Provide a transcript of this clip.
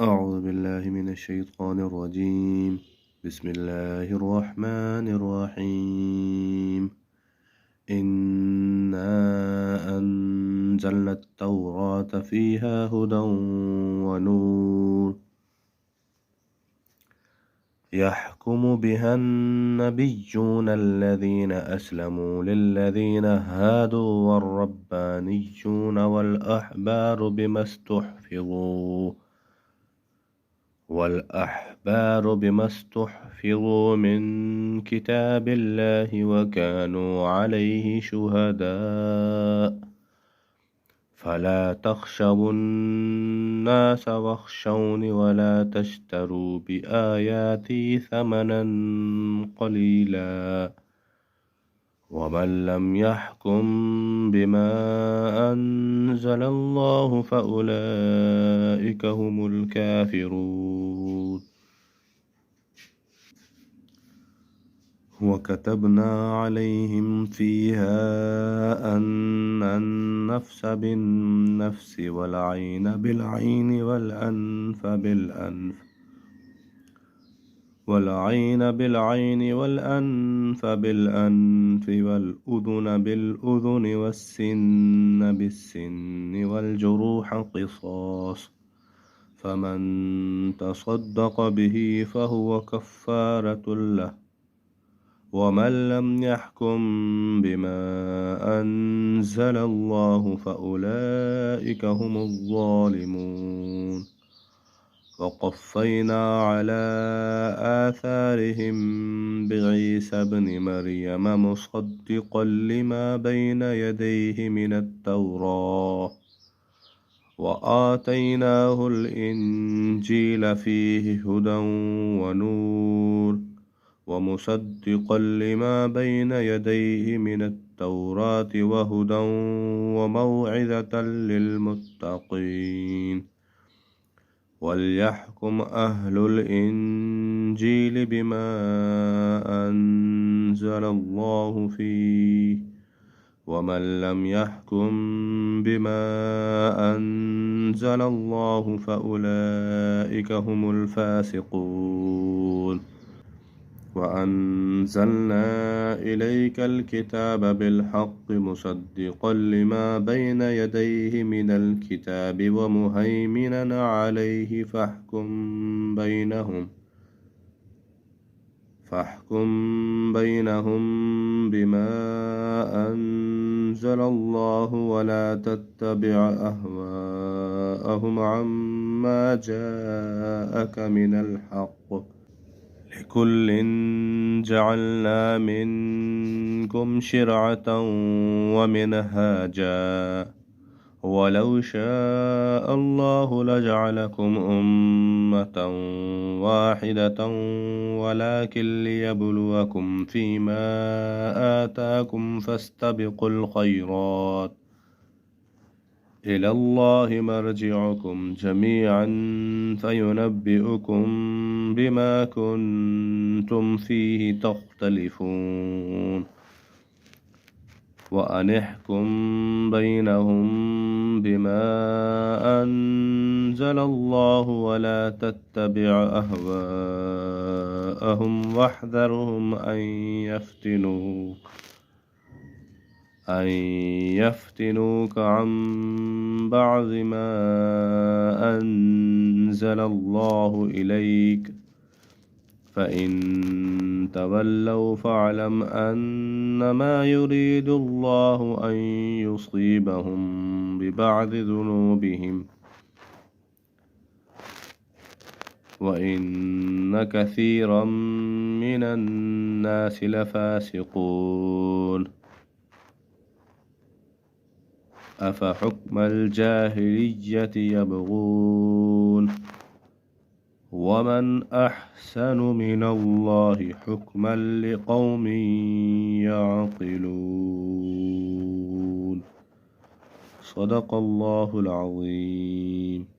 أعوذ بالله من الشيطان الرجيم. بسم الله الرحمن الرحيم. إنا أنزلنا التوراة فيها هدى ونور يحكم بها النبيون الذين أسلموا للذين هادوا والربانيون والأحبار بما استحفظوا من كتاب الله وكانوا عليه شهداء فلا تخشوا الناس واخشوني ولا تشتروا بآياتي ثمنا قليلا ومن لم يحكم بما أنزل الله فأولئك هم الكافرون. وكتبنا عليهم فيها أن النفس بالنفس والعين بالعين والأنف بالأنف والأذن بالأذن والسن بالسن والجروح قصاص فمن تصدق به فهو كفارة له ومن لم يحكم بما أنزل الله فأولئك هم الظالمون. وقفينا على آثارهم بعيسى ابن مريم مصدقا لما بين يديه من التوراة وآتيناه الإنجيل فيه هدى ونور ومصدقا لما بين يديه من التوراة وهدى وموعظة للمتقين. وليحكم أهل الإنجيل بما أنزل الله فيه ومن لم يحكم بما أنزل الله فأولئك هم الفاسقون. وأنزلنا إليك الكتاب بالحق مصدقا لما بين يديه من الكتاب ومهيمنا عليه فاحكم بينهم بما أنزل الله ولا تتبع أهواءهم عما جاءك من الحق لكل جعلنا منكم شرعة ومنهاجا ولو شاء الله لجعلكم أمة واحدة ولكن ليبلوكم فيما آتاكم فاستبقوا الخيرات إلى الله مرجعكم جميعا فينبئكم بما كنتم فيه تختلفون. وأن احكم بينهم بما أنزل الله ولا تتبع أهواءهم واحذرهم أن يفتنوك عن بعض ما أنزل الله إليك فإن تولوا فاعلم أنما يريد الله أن يصيبهم ببعض ذنوبهم وإن كثيرا من الناس لفاسقون. أفحكم الجاهلية يبغون ومن أحسن من الله حكما لقوم يعقلون. صدق الله العظيم.